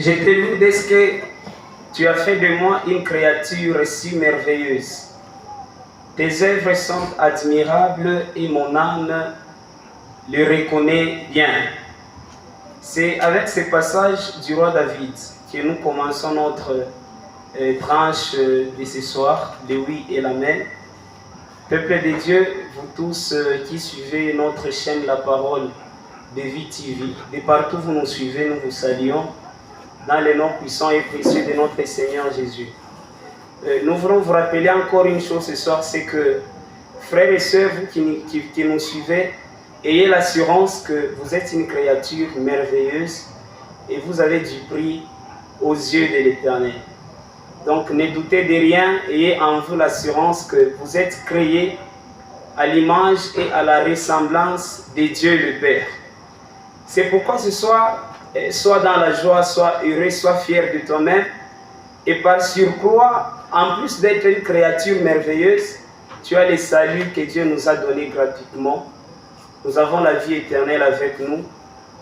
Je te loue parce que tu as fait de moi une créature si merveilleuse. Tes œuvres sont admirables et mon âme le reconnaît bien. C'est avec ce passage du roi David que nous commençons notre tranche de ce soir, de oui et l'amen. Peuple de Dieu, vous tous qui suivez notre chaîne La Parole de Vie TV, de partout vous nous suivez, nous vous saluons dans le nom puissant et précieux de notre Seigneur Jésus. Nous voulons vous rappeler encore une chose ce soir, c'est que, frères et sœurs, vous qui nous suivez, ayez l'assurance que vous êtes une créature merveilleuse et vous avez du prix aux yeux de l'Éternel. Donc ne doutez de rien, ayez en vous l'assurance que vous êtes créés à l'image et à la ressemblance de Dieu le Père. C'est pourquoi ce soir, sois dans la joie, sois heureux, sois fier de toi-même. Et par surcroît, en plus d'être une créature merveilleuse, tu as le salut que Dieu nous a donné gratuitement. Nous avons la vie éternelle avec nous.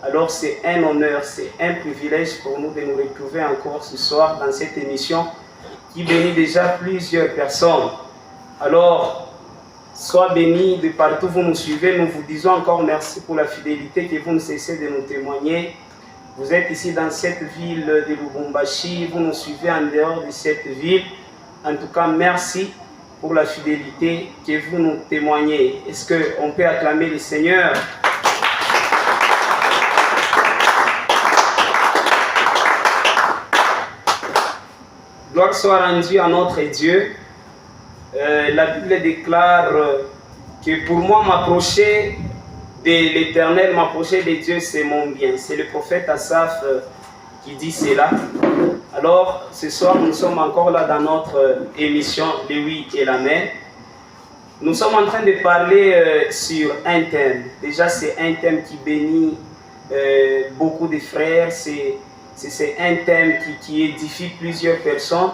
Alors c'est un honneur, c'est un privilège pour nous de nous retrouver encore ce soir dans cette émission qui bénit déjà plusieurs personnes. Alors, sois bénis de partout où vous nous suivez. Nous vous disons encore merci pour la fidélité que vous ne cessez de nous témoigner. Vous êtes ici dans cette ville de Lubumbashi, vous nous suivez en dehors de cette ville. En tout cas, merci pour la fidélité que vous nous témoignez. Est-ce qu'on peut acclamer le Seigneur? Gloire soit rendue à notre Dieu. La Bible déclare que pour moi m'approcher de l'Éternel, m'approcher de Dieu, c'est mon bien. C'est le prophète Asaph qui dit cela. Alors, ce soir, nous sommes encore là dans notre émission Le Oui et l'Amen. Nous sommes en train de parler sur un thème. Déjà, c'est un thème qui bénit beaucoup de frères. C'est un thème qui édifie plusieurs personnes.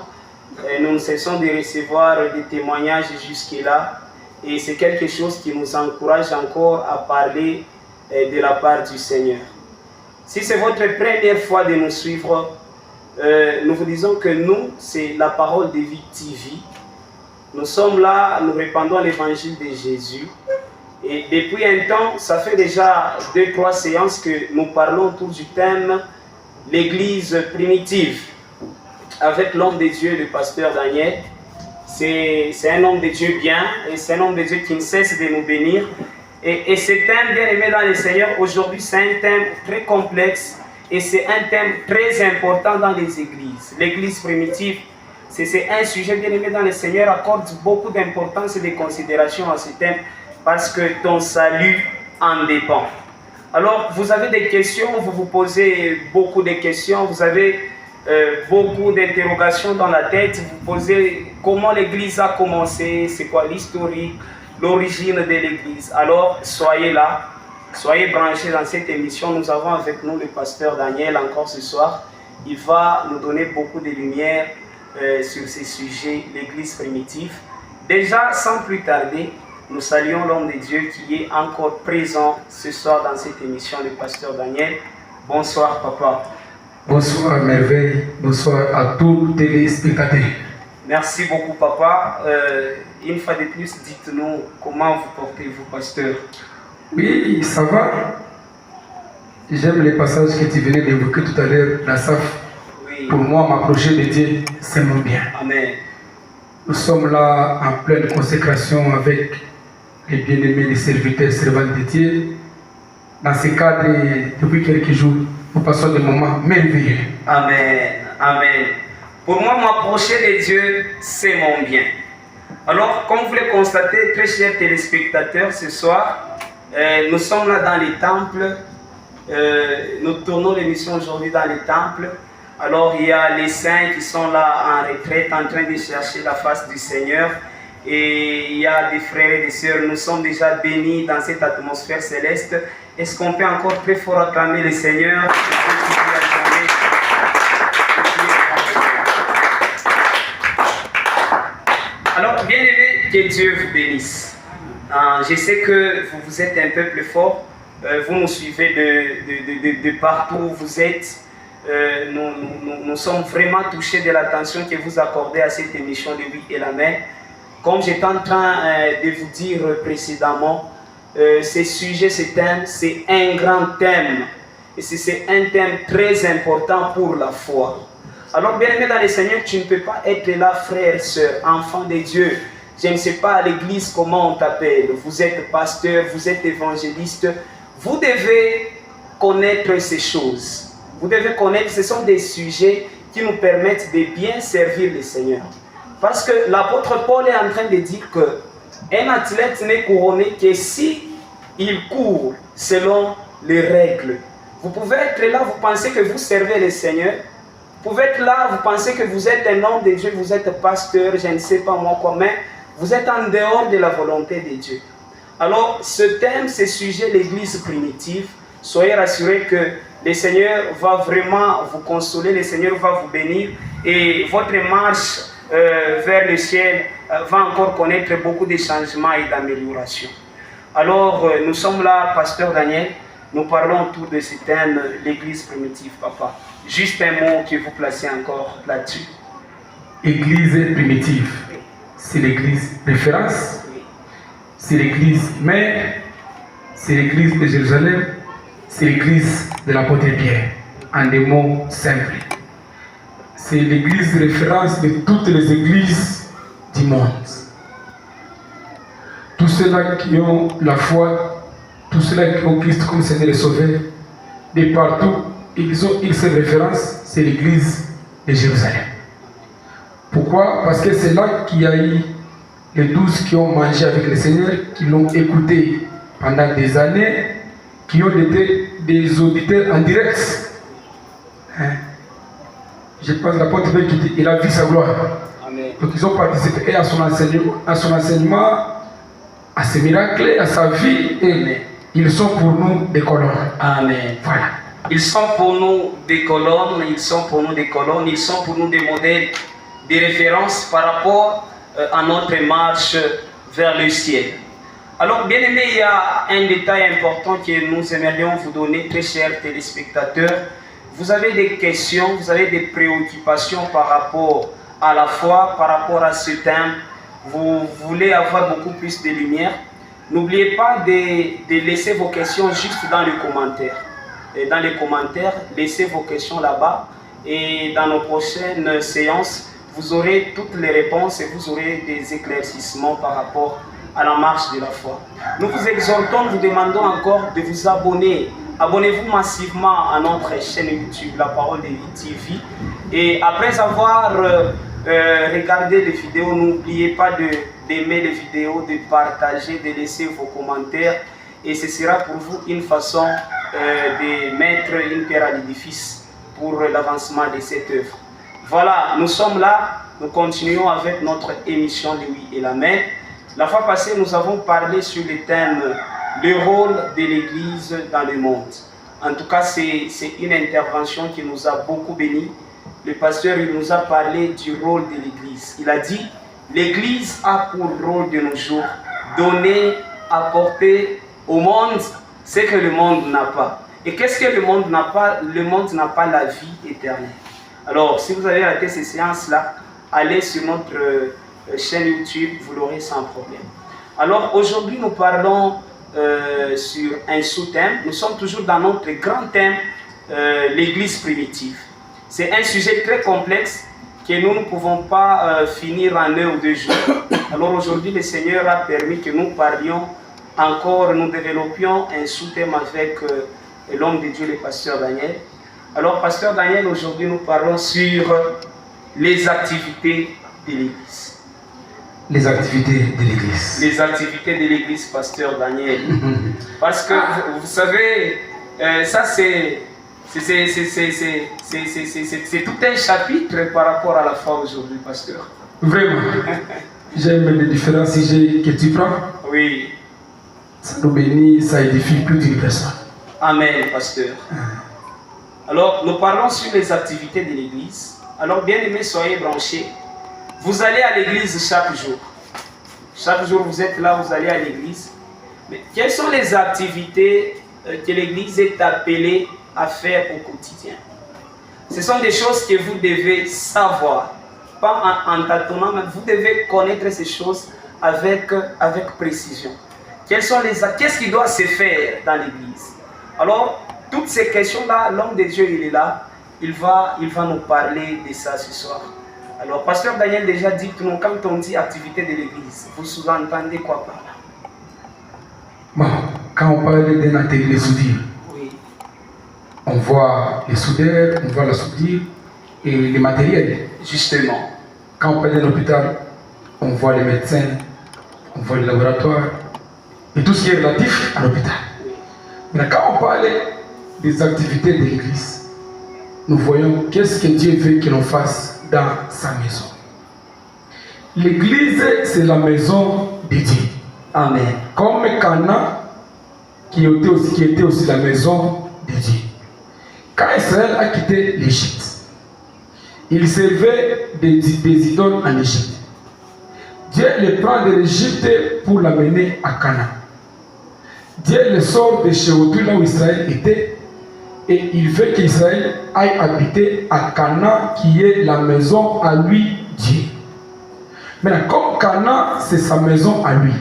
Nous ne cessons de recevoir des témoignages jusque-là. Et c'est quelque chose qui nous encourage encore à parler de la part du Seigneur. Si c'est votre première fois de nous suivre, nous vous disons que nous, c'est la parole de Vie TV. Nous sommes là, nous répandons l'évangile de Jésus. Et depuis un temps, ça fait déjà 2-3 séances que nous parlons autour du thème l'église primitive avec l'homme de Dieu, le pasteur Daniel. C'est un homme de Dieu bien et c'est un homme de Dieu qui ne cesse de nous bénir. Et ce thème, bien aimé dans le Seigneur, aujourd'hui c'est un thème très complexe et c'est un thème très important dans les églises. L'église primitive, c'est un sujet, bien aimé dans le Seigneur, accorde beaucoup d'importance et de considération à ce thème parce que ton salut en dépend. Alors, vous avez des questions, vous vous posez beaucoup de questions, vous avez beaucoup d'interrogations dans la tête, vous posez comment l'église a commencé, c'est quoi l'historique, l'origine de l'église. Alors, soyez là, soyez branchés dans cette émission. Nous avons avec nous le pasteur Daniel encore ce soir. Il va nous donner beaucoup de lumière sur ces sujets, l'église primitive. Déjà, sans plus tarder, nous saluons l'homme de Dieu qui est encore présent ce soir dans cette émission, le pasteur Daniel. Bonsoir, papa. Bonsoir, merveille. Bonsoir à tous les téléspectateurs. Merci beaucoup, papa. Une fois de plus, dites-nous comment vous portez-vous, pasteur? Oui, ça va. J'aime les passages que tu venais d'évoquer tout à l'heure, Nassaf. Oui. Pour moi, m'approcher de Dieu, c'est mon bien. Amen. Nous sommes là en pleine consécration avec les bien-aimés, les serviteurs, servantes de Dieu. Dans ce cadre, depuis quelques jours, nous passons des moments merveilleux. Amen. Amen. Pour moi, m'approcher de Dieu, c'est mon bien. Alors, comme vous le constatez, très chers téléspectateurs, ce soir, nous sommes là dans les temples. Nous tournons l'émission aujourd'hui dans les temples. Alors, il y a les saints qui sont là en retraite, en train de chercher la face du Seigneur. Et il y a des frères et des sœurs, nous sommes déjà bénis dans cette atmosphère céleste. Est-ce qu'on peut encore très fort acclamer le Seigneur? Alors, bien aimé, que Dieu vous bénisse. Je sais que vous êtes un peuple fort. Vous nous suivez de partout où vous êtes. nous sommes vraiment touchés de l'attention que vous accordez à cette émission de Oui et l'Amen. Comme j'étais en train de vous dire précédemment, ce sujet, ce thème, c'est un grand thème. Et c'est un thème très important pour la foi. Alors, bien aimé dans le Seigneur, tu ne peux pas être là, frère, soeur, enfant de Dieu. Je ne sais pas à l'église comment on t'appelle. Vous êtes pasteur, vous êtes évangéliste. Vous devez connaître ces choses. Vous devez connaître, ce sont des sujets qui nous permettent de bien servir le Seigneur. Parce que l'apôtre Paul est en train de dire qu'un athlète n'est couronné que si il court selon les règles. Vous pouvez être là, vous pensez que vous servez le Seigneur. Vous pouvez être là, vous pensez que vous êtes un homme de Dieu, vous êtes pasteur, je ne sais pas moi quoi, mais vous êtes en dehors de la volonté de Dieu. Alors, ce thème, ce sujet, l'église primitive, soyez rassurés que le Seigneur va vraiment vous consoler, le Seigneur va vous bénir et votre marche vers le ciel va encore connaître beaucoup de changements et d'améliorations. Alors, nous sommes là, pasteur Daniel, nous parlons autour de ce thème, l'église primitive, papa. Juste un mot que vous placez encore là-dessus. Église primitive, c'est l'église référence, c'est l'église mère, c'est l'église de Jérusalem, c'est l'église de l'apôtre Pierre, en des mots simples. C'est l'église référence de toutes les églises du monde. Tous ceux-là qui ont la foi, tous ceux-là qui ont Christ comme Seigneur et Sauveur, de partout, ils ont une seule référence, c'est l'église de Jérusalem. Pourquoi? Parce que c'est là qu'il y a eu les 12 qui ont mangé avec le Seigneur, qui l'ont écouté pendant des années, qui ont été des auditeurs en direct. Je pense que l'apôtre Pierre qui dit, il a vu sa gloire. Amen. Donc ils ont participé à son enseignement, à ses miracles, à sa vie, et Amen. Ils sont pour nous des colonnes. Amen. Voilà. Ils sont pour nous des colonnes, ils sont pour nous des colonnes, ils sont pour nous des modèles, des références par rapport à notre marche vers le ciel. Alors, bien aimé, il y a un détail important que nous aimerions vous donner, très chers téléspectateurs. Vous avez des questions, vous avez des préoccupations par rapport à la foi, par rapport à ce thème. Vous voulez avoir beaucoup plus de lumière. N'oubliez pas de laisser vos questions juste dans les commentaires. Et dans les commentaires, laissez vos questions là-bas. Et dans nos prochaines séances, vous aurez toutes les réponses et vous aurez des éclaircissements par rapport à la marche de la foi. Nous vous exhortons, vous demandons encore de vous abonner. Abonnez-vous massivement à notre chaîne YouTube, La Parole de Vie TV. Et après avoir regardé les vidéos, n'oubliez pas d'aimer les vidéos, de partager, de laisser vos commentaires. Et ce sera pour vous une façon de mettre une pierre à l'édifice pour l'avancement de cette œuvre. Voilà, nous sommes là, nous continuons avec notre émission de Oui et l'Amen. La fois passée, nous avons parlé sur le thème le rôle de l'Église dans le monde. En tout cas, c'est une intervention qui nous a beaucoup bénis. Le pasteur il nous a parlé du rôle de l'Église. Il a dit, l'Église a pour rôle de nos jours donner, apporter au monde ce que le monde n'a pas. Et qu'est-ce que le monde n'a pas? Le monde n'a pas la vie éternelle. Alors, si vous avez raté ces séances-là, allez sur notre chaîne YouTube, vous l'aurez sans problème. Alors, aujourd'hui, nous parlons sur un sous-thème. Nous sommes toujours dans notre grand thème, l'Église primitive. C'est un sujet très complexe que nous ne pouvons pas finir en 1 ou 2 jours. Alors, aujourd'hui, le Seigneur a permis que nous parlions encore, nous développions un sous-thème avec l'homme de Dieu, le pasteur Daniel. Alors, pasteur Daniel, aujourd'hui, nous parlons sur les activités de l'Église. Les activités de l'Église. Les activités de l'Église, pasteur Daniel. Parce que, vous savez, ça c'est tout un chapitre par rapport à la foi aujourd'hui, pasteur. Vraiment. J'aime les différents sujets que tu prends. Oui. Ça nous bénit, ça édifie plus d'une personne. Amen, pasteur. Alors, nous parlons sur les activités de l'Église. Alors, bien aimés, soyez branchés. Vous allez à l'église chaque jour. Chaque jour, vous êtes là, vous allez à l'église. Mais quelles sont les activités que l'église est appelée à faire au quotidien? Ce sont des choses que vous devez savoir. Pas en tâtonnant, mais vous devez connaître ces choses avec précision. Qu'est-ce qui doit se faire dans l'église? Alors, toutes ces questions-là, l'homme de Dieu, il est là. Il va nous parler de ça ce soir. Alors, Pasteur Daniel déjà dit que nous, quand on dit activité de l'église, vous sous-entendez quoi par là? Bon, quand on parle d'un atelier de soudure, oui. On voit les soudeurs, on voit la soudure et les matériels. Justement. Quand on parle d'un hôpital, on voit les médecins, on voit les laboratoires et tout ce qui est relatif à l'hôpital. Mais quand on parle des activités de l'église, nous voyons qu'est-ce que Dieu veut que l'on fasse dans sa maison. L'église, c'est la maison de Dieu. Amen. Comme Cana, qui était aussi la maison de Dieu. Quand Israël a quitté l'Égypte, il servait des idoles en Égypte. Dieu le prend de l'Égypte pour l'amener à Canaan. Dieu le sort de chez eux, là où Israël était, et il veut qu'Israël aille habiter à Canaan, qui est la maison à lui, Dieu. Maintenant, comme Canaan, c'est sa maison à lui,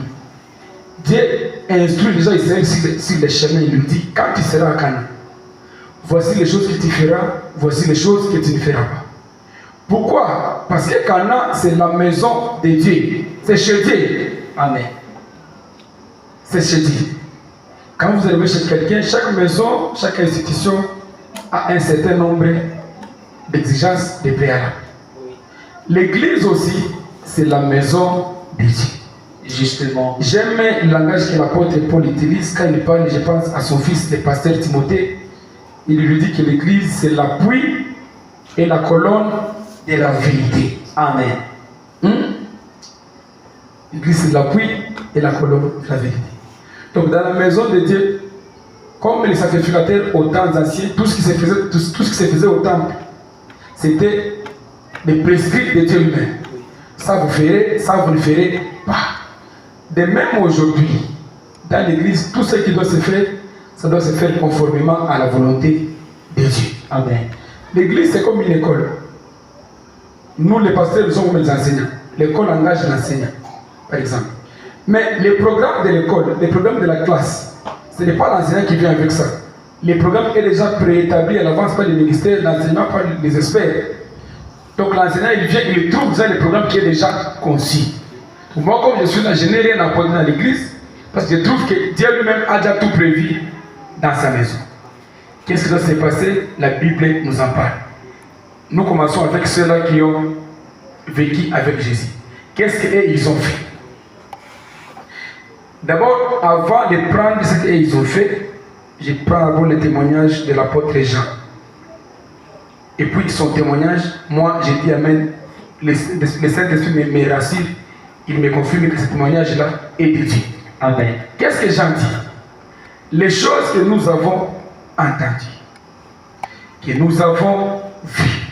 Dieu instruit déjà Israël sur les chemins. Il lui dit, quand tu seras à Canaan, voici les choses que tu feras, voici les choses que tu ne feras pas. Pourquoi? Parce que Canaan, c'est la maison de Dieu. C'est chez Dieu. Amen. C'est chez Dieu. Quand vous arrivez chez quelqu'un, chaque maison, chaque institution a un certain nombre d'exigences, de préalables. L'église aussi, c'est la maison de Dieu. Justement. J'aime le langage que l'apôtre Paul utilise quand il parle, je pense, à son fils, le pasteur Timothée. Il lui dit que l'église, c'est l'appui et la colonne de la vérité. Amen. L'église, c'est l'appui et la colonne de la vérité. Donc, dans la maison de Dieu, comme les sacrificateurs aux temps anciens, tout ce qui se faisait au temple, c'était les prescrits de Dieu lui-même. Ça vous ferez, ça vous ne ferez pas. De même aujourd'hui, dans l'église, tout ce qui doit se faire, ça doit se faire conformément à la volonté de Dieu. Amen. L'église, c'est comme une école. Nous, les pasteurs, nous sommes comme les enseignants. L'école engage l'enseignant, par exemple. Mais les programmes de l'école, les programmes de la classe, ce n'est pas l'enseignant qui vient avec ça. Les programmes sont déjà préétablis à l'avance par les ministères, l'enseignement par les experts. Donc l'enseignant, il vient, il trouve déjà le programme qui est déjà conçu. Moi, comme je suis là, je n'ai rien à apporter dans l'église, parce que je trouve que Dieu lui-même a déjà tout prévu dans sa maison. Qu'est-ce qui doit se passer? La Bible nous en parle. Nous commençons avec ceux-là qui ont vécu avec Jésus. Qu'est-ce qu'ils ont fait? D'abord, avant de prendre ce qu'ils ont fait, je prends d'abord le témoignage de l'apôtre Jean. Et puis son témoignage, moi je dis Amen. Le Saint-Esprit me rassure, il me confirme que ce témoignage-là est de Dieu. Amen. Qu'est-ce que Jean dit? Les choses que nous avons entendues, que nous avons vues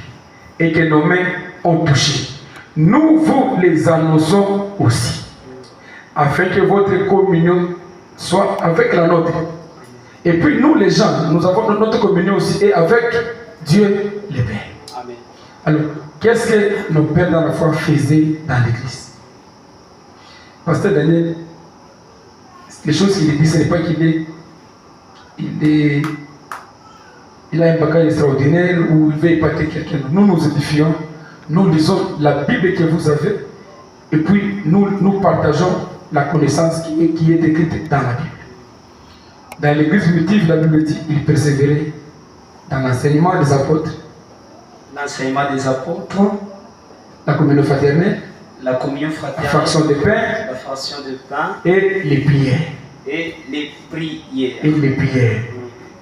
et que nos mains ont touchées, nous vous les annonçons aussi, afin que votre communion soit avec la nôtre. Et puis nous les gens, nous avons notre communion aussi et avec Dieu le Père. Amen. Alors, qu'est-ce que nos pères dans la foi faisaient dans l'église? Pasteur Daniel, les choses qu'il dit, ce n'est pas qu'il a un bagage extraordinaire ou il veut épater quelqu'un. Nous nous édifions, nous lisons la Bible que vous avez et puis nous partageons la connaissance qui est écrite dans la Bible. Dans l'église primitive, la Bible dit qu'il persévérait dans l'enseignement des apôtres, la communion fraternelle, la fraction de pain, et les prières.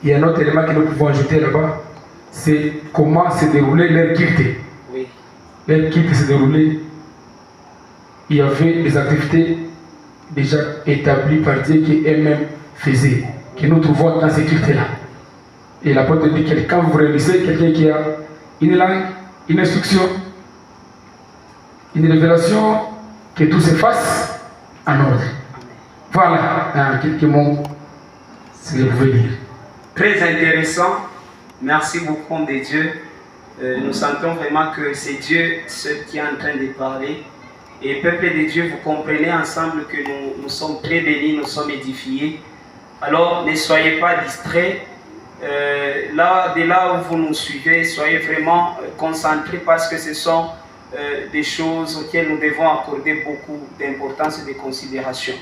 Il y a un autre élément que nous pouvons ajouter là-bas, c'est comment se déroulait leur culte. Oui. Leur culte se déroulait. Il y avait des activités déjà établies par Dieu qu'eux-mêmes faisaient, que nous trouvons dans ces cultes-là. Et l'apôtre dit que quand vous réunissez quelqu'un qui a une langue, une instruction, une révélation, que tout se fasse en ordre. Voilà, en quelques mots, ce que vous pouvez dire. Très intéressant. Merci beaucoup, de Dieu. nous sentons vraiment que c'est Dieu seul qui est en train de parler. Et peuple de Dieu, vous comprenez ensemble que nous sommes très bénis, nous sommes édifiés. Alors ne soyez pas distraits. De là où vous nous suivez, soyez vraiment concentrés parce que ce sont des choses auxquelles nous devons accorder beaucoup d'importance et de considération.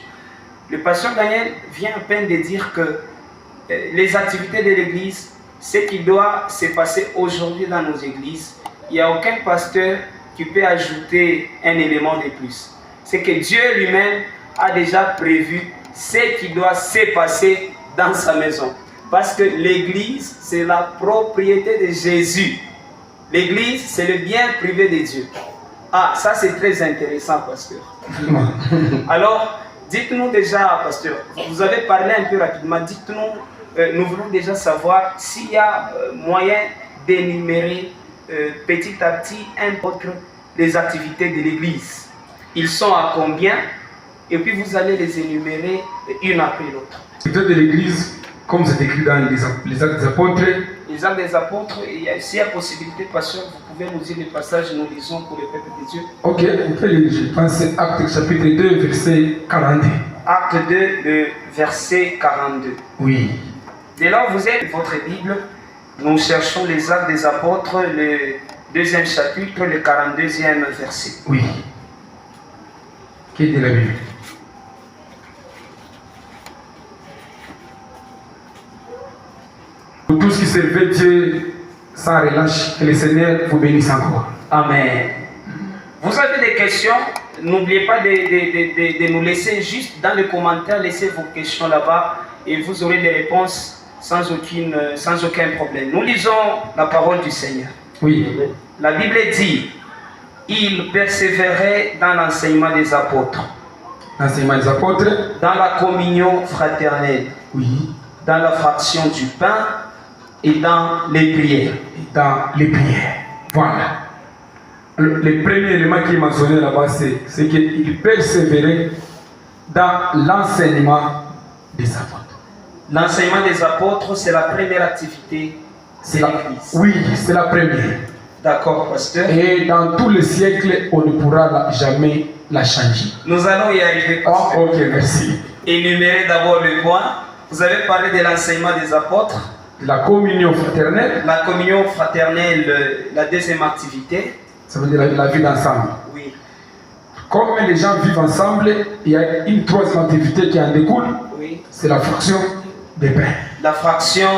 Le pasteur Daniel vient à peine de dire que les activités de l'Église, ce qui doit se passer aujourd'hui dans nos églises, il n'y a aucun pasteur qui peut ajouter un élément de plus. C'est que Dieu lui-même a déjà prévu ce qui doit se passer dans sa maison. Parce que l'Église, c'est la propriété de Jésus. L'Église, c'est le bien privé de Dieu. Ah, ça c'est très intéressant, pasteur. Alors, dites-nous déjà, pasteur, vous avez parlé un peu rapidement, dites-nous, nous voulons déjà savoir s'il y a moyen d'énumérer petit à petit les activités de l'Église. Ils sont à combien? Et puis vous allez les énumérer une après l'autre. Les activités de l'Église, comme c'est écrit dans les Actes des Apôtres. Les Actes des Apôtres, s'il y a possibilité, pasteur, vous pouvez nous dire les passages, nous lisons pour le peuple de Dieu. Ok, on peut lire, je pense, Actes chapitre 2, verset 42. Acte 2, le verset 42. Oui. Dès là où vous êtes, votre Bible, nous cherchons les Actes des Apôtres, le deuxième chapitre, le 42e verset. Oui. Qui dit la Bible? Pour tous qui servaient Dieu sans relâche, que le Seigneur vous bénisse encore. Amen. Vous avez des questions? N'oubliez pas de nous laisser juste dans les commentaires, laissez vos questions là-bas et vous aurez des réponses sans aucun problème. Nous lisons la parole du Seigneur. Oui. La Bible dit, il persévérait dans l'enseignement des apôtres. L'enseignement des apôtres. Dans la communion fraternelle. Oui. Dans la fraction du pain et dans les prières. Dans les prières. Voilà. Le premier élément qui est mentionné là-bas, c'est qu'il persévérait dans l'enseignement des apôtres. L'enseignement des apôtres, c'est la première activité de l'Église. Oui, c'est la première. D'accord, pasteur. Et dans tous les siècles, on ne pourra jamais la changer. Nous allons y arriver, pasteur. Oh, ok, merci. Énumérez d'abord le point. Vous avez parlé de l'enseignement des apôtres. La communion fraternelle. La communion fraternelle, la deuxième activité. Ça veut dire la vie d'ensemble. Oui. Comme les gens vivent ensemble, il y a une troisième activité qui en découle. Oui. C'est la fraction des pains. La fraction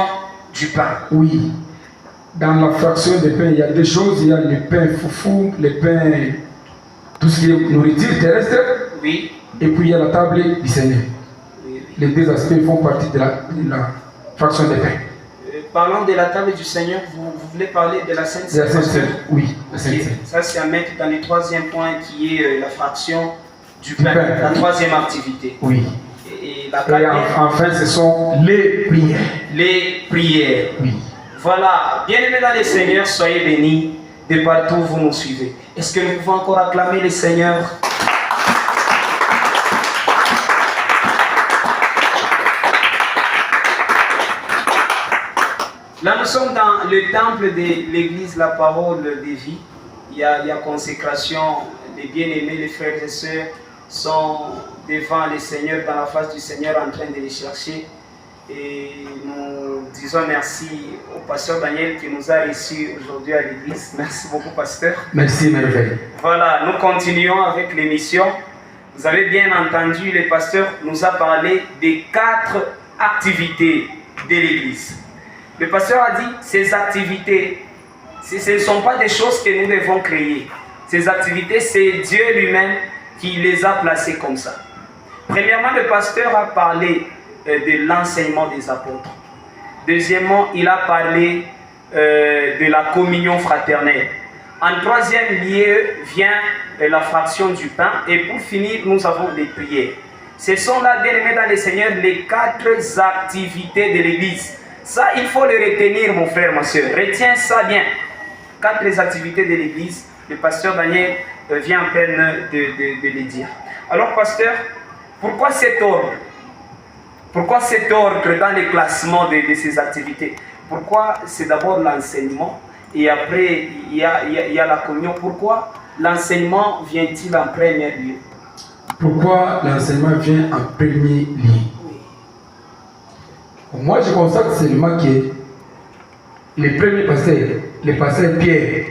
du pain. Oui. Dans la fraction des pains, il y a deux choses. Il y a le pain foufou, le pain, tout ce qui est nourriture terrestre. Oui. Et puis il y a la table du Seigneur. Oui. Les deux aspects font partie de la fraction des pains. Parlant de la table du Seigneur, vous voulez parler de la Sainte Seine? Oui, la Sainte Seine. Ça, c'est à mettre dans le troisième point qui est la fraction du pain, la troisième activité. Oui. Et la enfin, ce sont les prières. Les prières. Oui. Voilà. Bien-aimés dans le Seigneur, soyez bénis de partout où vous nous suivez. Est-ce que nous pouvons encore acclamer le Seigneur? Là, nous sommes dans le temple de l'église, la parole de vie. Il y a consécration. Les bien-aimés, les frères et sœurs sont devant le Seigneur, dans la face du Seigneur, en train de les chercher. Et nous disons merci au pasteur Daniel qui nous a reçus aujourd'hui à l'église. Merci beaucoup, pasteur. Merci, merveille. Voilà, nous continuons avec l'émission. Vous avez bien entendu, le pasteur nous a parlé des 4 activités de l'église. Le pasteur a dit, ces activités, ce ne sont pas des choses que nous devons créer. Ces activités, c'est Dieu lui-même qui les a placées comme ça. Premièrement, le pasteur a parlé de l'enseignement des apôtres. Deuxièmement, il a parlé de la communion fraternelle. En troisième lieu vient la fraction du pain. Et pour finir, nous avons les prières. Ce sont là, bien aimés dans le Seigneur, les 4 activités de l'Église. Ça, il faut le retenir, mon frère, ma soeur. Retiens ça bien. 4 activités de l'Église. Le pasteur Daniel vient à peine de les dire. Alors, pasteur, pourquoi cet ordre? Pourquoi cet ordre dans le classement de ces activités? Pourquoi c'est d'abord l'enseignement, et après il y a la communion. Pourquoi l'enseignement vient-il en premier lieu? Pourquoi l'enseignement vient en premier lieu? Moi, je constate seulement que les premiers pasteurs, le pasteur Pierre,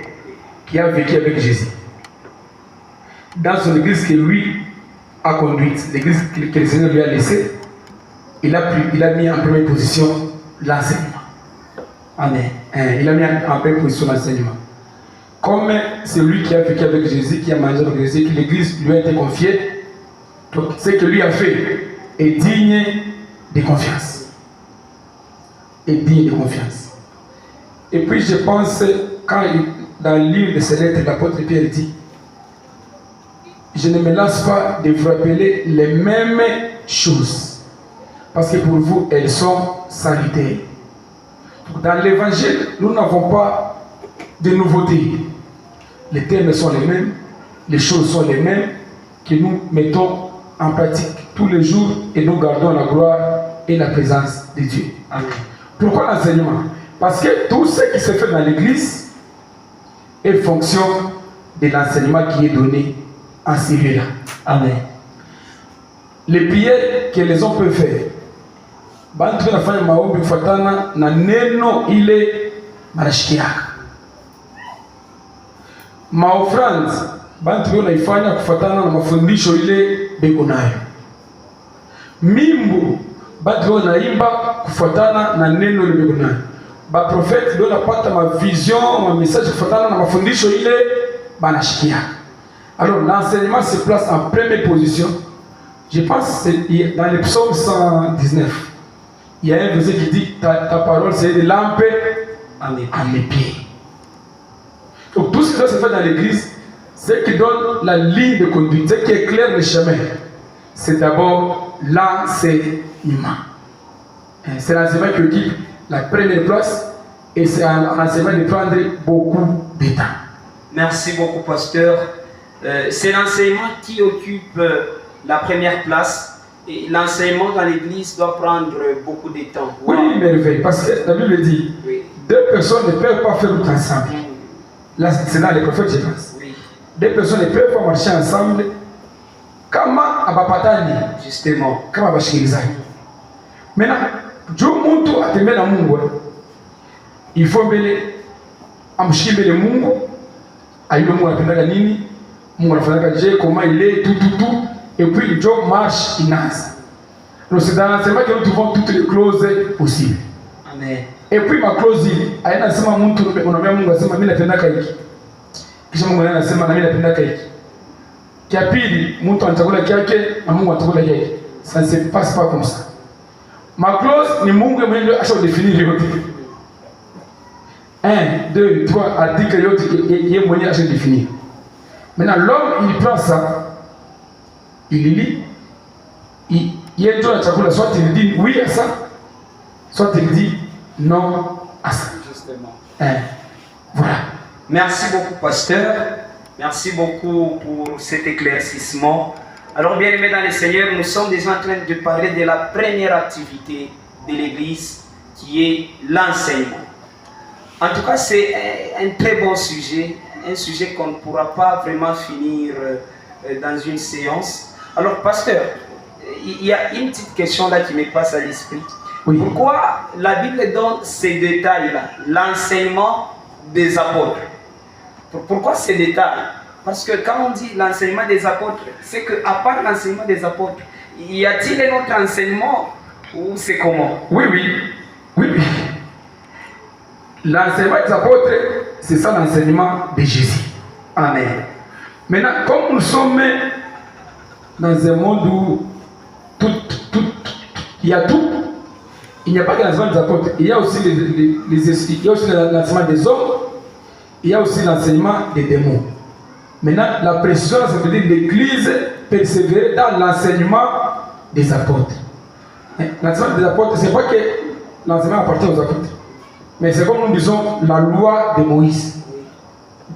qui a vécu avec Jésus, dans son église que lui a conduite, l'église que le Seigneur lui a laissée, il a mis en première position l'enseignement. Amen. Il a mis en première position l'enseignement. Comme c'est lui qui a vécu avec Jésus, qui a mangé avec Jésus, que l'église lui a été confiée, donc ce que lui a fait est digne de confiance. Est digne de confiance. Et puis je pense, quand dans le livre de ses lettres, l'apôtre Pierre dit, je ne me lasse pas de vous rappeler les mêmes choses, parce que pour vous, elles sont salutaires. Dans l'évangile, nous n'avons pas de nouveautés. Les termes sont les mêmes, les choses sont les mêmes, que nous mettons en pratique tous les jours et nous gardons la gloire et la présence de Dieu. Amen. Pourquoi l'enseignement? Parce que tout ce qui se fait dans l'église est fonction de l'enseignement qui est donné en celui-là. Amen. Les prières que les hommes peuvent faire, bantu wanafanya maombi kufuatana na neno ile wanashikiaka. Maofrandi bantu wanaifanya kufuatana na mafundisho ile beko nayo. Mimbo bantu wanaimba kufuatana na neno ile beko nayo. Ba prophète doit apporter ma vision, ma message kufuatana na mafundisho ile banashikiaka. Alors l'enseignement se place en première position. Je pense que dans le psaume 119, il y a un verset qui dit ta parole c'est une lampe à mes pieds. Donc tout ce qui doit se faire dans l'église, ce qui donne la ligne de conduite, ce qui éclaire le chemin, c'est d'abord l'enseignement. C'est l'enseignement qui occupe la première place et c'est un enseignement de prendre beaucoup de temps. Merci beaucoup, pasteur. C'est l'enseignement qui occupe la première place. Et l'enseignement dans l'église doit prendre beaucoup de temps. Oui, merveille, parce que la Bible dit, oui, deux personnes ne peuvent pas faire tout ensemble. Là, c'est dans les prophètes, je pense. Oui. Deux personnes ne peuvent pas marcher ensemble. Comment abapatani, justement, comment abashikilizani. Maintenant, Dieu muntu atembea na Mungu. Il faut mbele amshike mbele Mungu, ayue Mungu anapendaka nini, Mungu anafanyaka je, comment il est, tout. Et puis Dieu marche inaanza. Donc c'est dans l'enseignement que nous trouvons toutes les clauses possibles. Amen. Et puis ma clause hii haina sema mtu unaambia Mungu asema mimi napendaka hiki. Kisha Mungu anasema na mimi napendaka hiki. Kia pili mtu anachagua kiake na Mungu anachagua kiake. Ça ne se passe pas comme ça. Ma clause ni Mungu mwenyewe asha définir yote. 1, 2, 3 articles yote yeye mwenyewe asha définir. Maintenant l'homme il prend ça, il lit, il est dans la chakula, soit il dit oui à ça, soit il dit non à ça. Justement. Voilà. Merci beaucoup, pasteur. Merci beaucoup pour cet éclaircissement. Alors, bien aimés dans le Seigneur, nous sommes déjà en train de parler de la première activité de l'Église, qui est l'enseignement. En tout cas, c'est un très bon sujet, un sujet qu'on ne pourra pas vraiment finir dans une séance. Alors, pasteur, il y a une petite question là qui me passe à l'esprit. Oui. Pourquoi la Bible donne ces détails-là, l'enseignement des apôtres? Pourquoi ces détails? Parce que quand on dit l'enseignement des apôtres, c'est qu'à part l'enseignement des apôtres, y a-t-il un autre enseignement ou c'est comment? Oui. L'enseignement des apôtres, c'est ça l'enseignement de Jésus. Amen. Maintenant, comme nous sommes dans un monde où il y a tout, il n'y a pas que l'enseignement des apôtres, il y a aussi il y a aussi l'enseignement des hommes, il y a aussi l'enseignement des démons. Maintenant, la précision, ça veut dire l'Église persévérer dans l'enseignement des apôtres. L'enseignement des apôtres, ce n'est pas que l'enseignement appartient aux apôtres, mais c'est comme nous disons la loi de Moïse.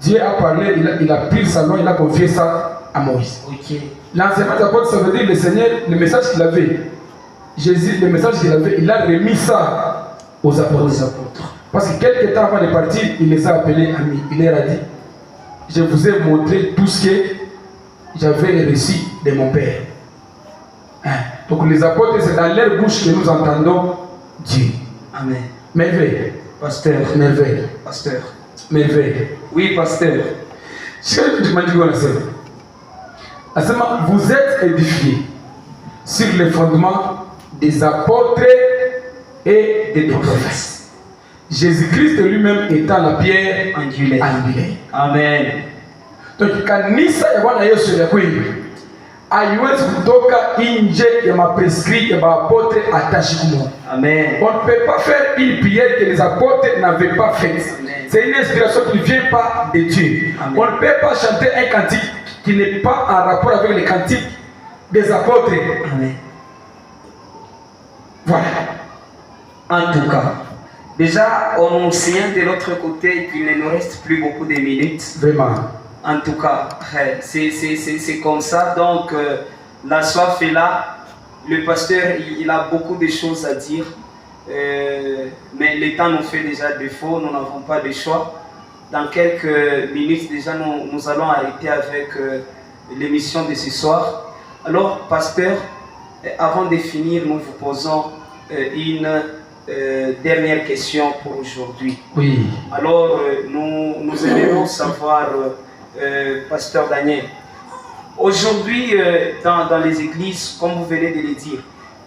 Dieu a parlé, il a pris sa loi, il a confié ça à Moïse. Okay. L'enseignement des apôtres, ça veut dire le Seigneur, le message qu'il avait, Jésus, le message qu'il avait, il a remis ça aux apôtres. Parce que quelques temps avant de partir, il les a appelés amis. Il leur a dit, je vous ai montré tout ce que j'avais reçu de mon Père. Hein? Donc les apôtres, c'est dans leur bouche que nous entendons Dieu. Amen. Merveille. Pasteur. Merveille. Pasteur. Merveille. Oui, pasteur. Vous êtes édifiés sur les fondements des apôtres et des prophètes. Jésus-Christ lui-même étant la pierre angulaire. Amen. Donc kanisa ya Bwana Yesu ya kweli haiwezi kutoka nje ya maprescrit ya apôtres attachés kumwa. Amen. On ne peut pas faire une prière que les apôtres n'avaient pas faite. C'est une inspiration qui ne vient pas de Dieu. Amen. On ne peut pas chanter un cantique qui n'est pas en rapport avec les cantiques des apôtres. Amen. Voilà. En tout cas, déjà, on nous signale de l'autre côté qu'il ne nous reste plus beaucoup de minutes. Vraiment. En tout cas, c'est comme ça. Donc, la soif est là. Le pasteur, il a beaucoup de choses à dire. Mais le temps nous fait déjà défaut. Nous n'avons pas de choix. Dans quelques minutes, déjà, nous allons arrêter avec l'émission de ce soir. Alors, pasteur, avant de finir, nous vous posons une dernière question pour aujourd'hui. Oui. Alors, nous aimerions savoir, pasteur Daniel, aujourd'hui, dans les églises, comme vous venez de le dire,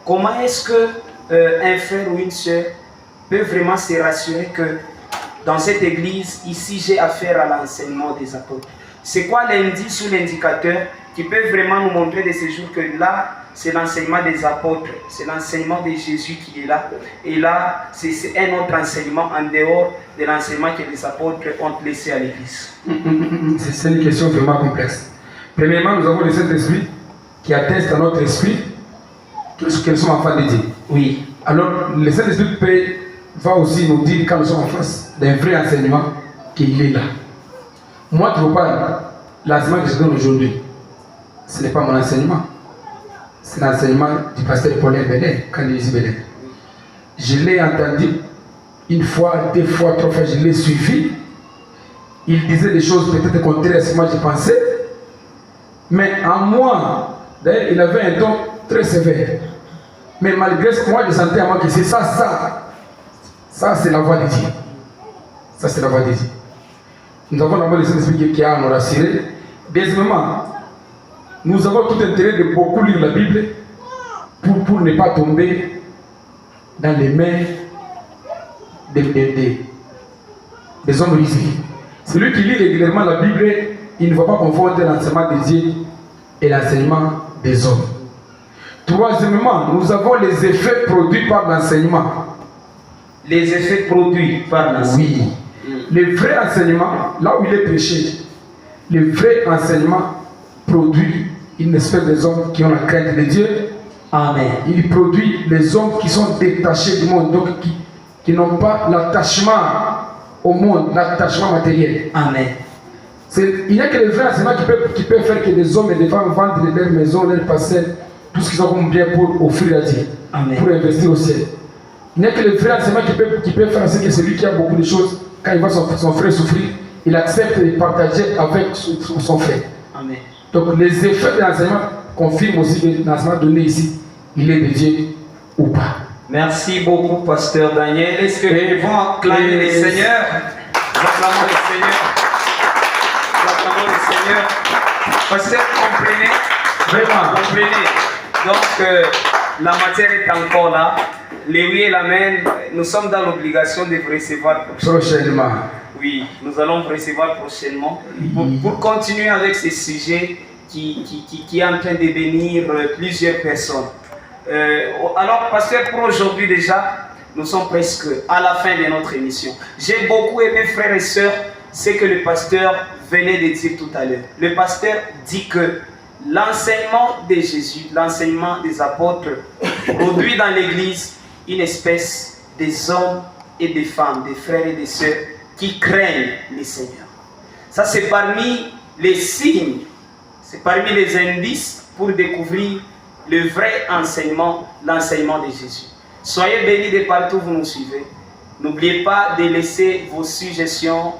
comment est-ce que un frère ou une sœur peut vraiment se rassurer que dans cette église, ici, j'ai affaire à l'enseignement des apôtres? C'est quoi l'indice ou l'indicateur qui peut vraiment nous montrer de ces jours que là, c'est l'enseignement des apôtres, c'est l'enseignement de Jésus qui est là. Et là, c'est un autre enseignement en dehors de l'enseignement que les apôtres ont laissé à l'église. C'est une question vraiment complexe. Premièrement, nous avons le Saint-Esprit qui atteste à notre esprit que nous sommes enfants de Dieu. Oui. Alors, le Saint-Esprit va aussi nous dire quand nous sommes en face d'un vrai enseignement qu'il est là. Moi, je vous parle, l'enseignement que je donne aujourd'hui, ce n'est pas mon enseignement. C'est l'enseignement du pasteur Paulin Bénin, quand il est ici Bénin. Je l'ai entendu une fois, deux fois, trois fois, je l'ai suivi. Il disait des choses peut-être contraires à ce que moi je pensais. Mais en moi, d'ailleurs, il avait un ton très sévère. Mais malgré ce que moi je sentais à moi que c'est ça c'est la voix de Dieu. Ça c'est la voix de Dieu. Nous avons d'abord le Saint-Esprit qui a nous rassuré. Deuxièmement, nous avons tout intérêt de beaucoup lire la Bible pour ne pas tomber dans les mains des hommes risqués. Celui qui lit régulièrement la Bible, il ne va pas confondre l'enseignement de Dieu et l'enseignement des hommes. Troisièmement, nous avons les effets produits par l'enseignement. Les effets produits par l'enseignement. Oui. Le vrai enseignement, là où il est prêché, le vrai enseignement produit une espèce des hommes qui ont la crainte de Dieu. Amen. Il produit les hommes qui sont détachés du monde, donc qui n'ont pas l'attachement au monde, l'attachement matériel. Amen. Il n'y a que le vrai enseignement qui peut faire que des hommes et des femmes vendent leurs maisons, leurs parcelles, tout ce qu'ils ont comme bien pour offrir à Dieu. Amen. Pour investir au ciel. Il n'y a que le vrai enseignement qui peut faire que celui qui a beaucoup de choses, quand il voit son frère souffrir, il accepte de partager avec son frère. Amen. Donc les effets de l'enseignement confirment aussi que l'enseignement donné ici, il est de Dieu ou pas. Merci beaucoup, pasteur Daniel. Est-ce que nous pouvons acclamer le Seigneur? Acclamons le Seigneur. Acclamons le Seigneur. Pasteur, comprenez? Vraiment. Comprenez. Donc, la matière est encore là. Les oui et l'amen, nous sommes dans l'obligation de vous recevoir prochainement. Oui, nous allons vous recevoir prochainement pour continuer avec ce sujet qui est en train de bénir plusieurs personnes. Alors, pasteur, pour aujourd'hui déjà, nous sommes presque à la fin de notre émission. J'ai beaucoup aimé, frères et sœurs, ce que le pasteur venait de dire tout à l'heure. Le pasteur dit que l'enseignement de Jésus, l'enseignement des apôtres, produit dans l'Église une espèce des hommes et des femmes, des frères et des sœurs qui craignent le Seigneur. Ça, c'est parmi les signes, c'est parmi les indices pour découvrir le vrai enseignement, l'enseignement de Jésus. Soyez bénis de partout où vous nous suivez. N'oubliez pas de laisser vos suggestions,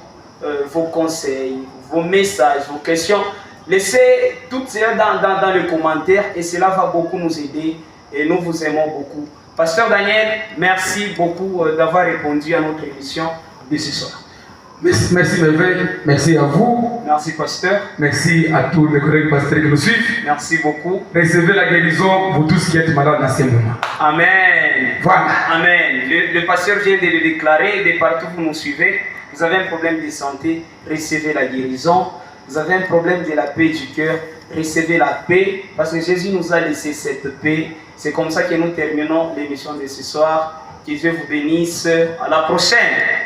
vos conseils, vos messages, vos questions. Laissez tout cela dans les commentaires et cela va beaucoup nous aider et nous vous aimons beaucoup. Pasteur Daniel, merci beaucoup d'avoir répondu à notre émission de ce soir. Merci merveille, merci à vous. Merci pasteur. Merci à tous mes collègues pasteurs qui nous suivent. Merci beaucoup. Recevez la guérison, vous tous qui êtes malades dans ce moment. Amen. Voilà. Amen. Le pasteur vient de le déclarer, de partout vous nous suivez. Vous avez un problème de santé, recevez la guérison. Vous avez un problème de la paix du cœur, recevez la paix. Parce que Jésus nous a laissé cette paix. C'est comme ça que nous terminons l'émission de ce soir. Que Dieu vous bénisse. À la prochaine.